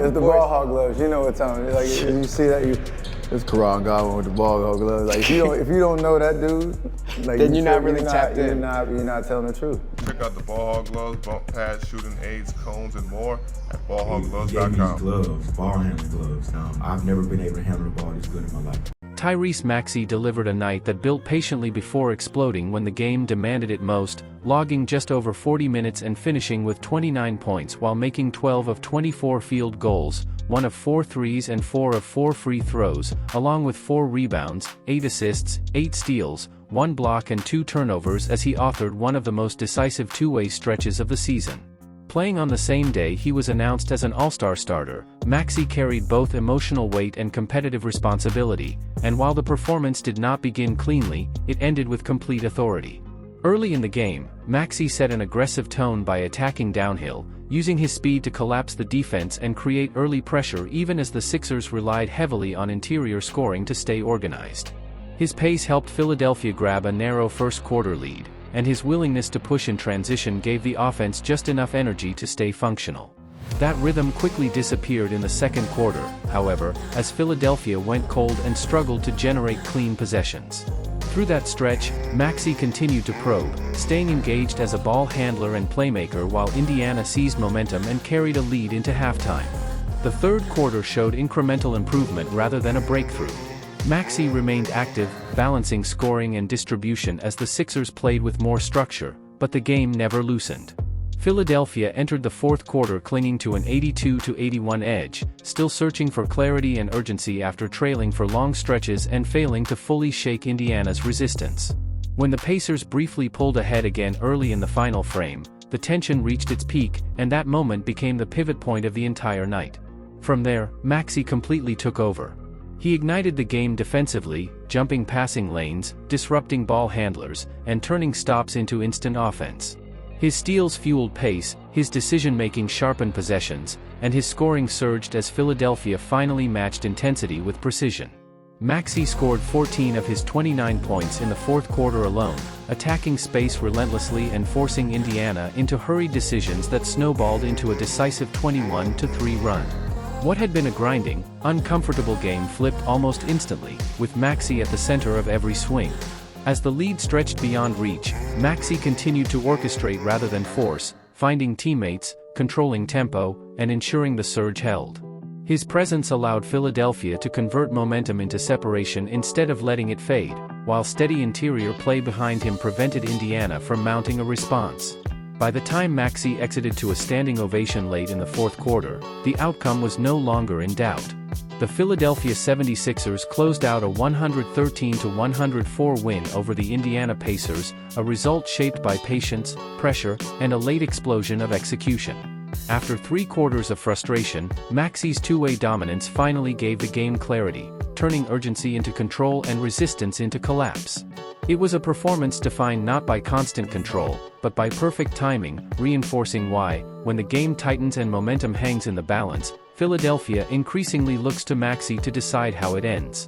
it's the ball hog gloves. You know what time? Like you see that, it's Karan Godwin with the ball hog gloves. Like if you don't know that dude, like then you're not really tapped in. You're not telling the truth. Check out the ball hog gloves, bump pads, shooting aids, cones, and more at ballhoggloves.com. He gave me these gloves, ball handling gloves. I've never been able to handle the ball this good in my life. Tyrese Maxey delivered a night that built patiently before exploding when the game demanded it most, logging just over 40 minutes and finishing with 29 points while making 12 of 24 field goals, 1 of 4 threes and 4 of 4 free throws, along with 4 rebounds, 8 assists, 8 steals, 1 block and 2 turnovers as he authored one of the most decisive two-way stretches of the season. Playing on the same day he was announced as an all-star starter, Maxey carried both emotional weight and competitive responsibility, and while the performance did not begin cleanly, it ended with complete authority. Early in the game, Maxey set an aggressive tone by attacking downhill, using his speed to collapse the defense and create early pressure even as the Sixers relied heavily on interior scoring to stay organized. His pace helped Philadelphia grab a narrow first-quarter lead, and his willingness to push in transition gave the offense just enough energy to stay functional. That rhythm quickly disappeared in the second quarter, however, as Philadelphia went cold and struggled to generate clean possessions. Through that stretch, Maxey continued to probe, staying engaged as a ball handler and playmaker while Indiana seized momentum and carried a lead into halftime. The third quarter showed incremental improvement rather than a breakthrough. Maxey remained active, balancing scoring and distribution as the Sixers played with more structure, but the game never loosened. Philadelphia entered the fourth quarter clinging to an 82-81 edge, still searching for clarity and urgency after trailing for long stretches and failing to fully shake Indiana's resistance. When the Pacers briefly pulled ahead again early in the final frame, the tension reached its peak, and that moment became the pivot point of the entire night. From there, Maxey completely took over. He ignited the game defensively, jumping passing lanes, disrupting ball handlers, and turning stops into instant offense. His steals fueled pace, his decision-making sharpened possessions, and his scoring surged as Philadelphia finally matched intensity with precision. Maxey scored 14 of his 29 points in the fourth quarter alone, attacking space relentlessly and forcing Indiana into hurried decisions that snowballed into a decisive 21-3 run. What had been a grinding, uncomfortable game flipped almost instantly, with Maxey at the center of every swing. As the lead stretched beyond reach, Maxey continued to orchestrate rather than force, finding teammates, controlling tempo, and ensuring the surge held. His presence allowed Philadelphia to convert momentum into separation instead of letting it fade, while steady interior play behind him prevented Indiana from mounting a response. By the time Maxey exited to a standing ovation late in the fourth quarter, the outcome was no longer in doubt. The Philadelphia 76ers closed out a 113-104 win over the Indiana Pacers, a result shaped by patience, pressure, and a late explosion of execution. After 3 quarters of frustration, Maxey's two-way dominance finally gave the game clarity, turning urgency into control and resistance into collapse. It was a performance defined not by constant control, but by perfect timing, reinforcing why, when the game tightens and momentum hangs in the balance, Philadelphia increasingly looks to Maxey to decide how it ends.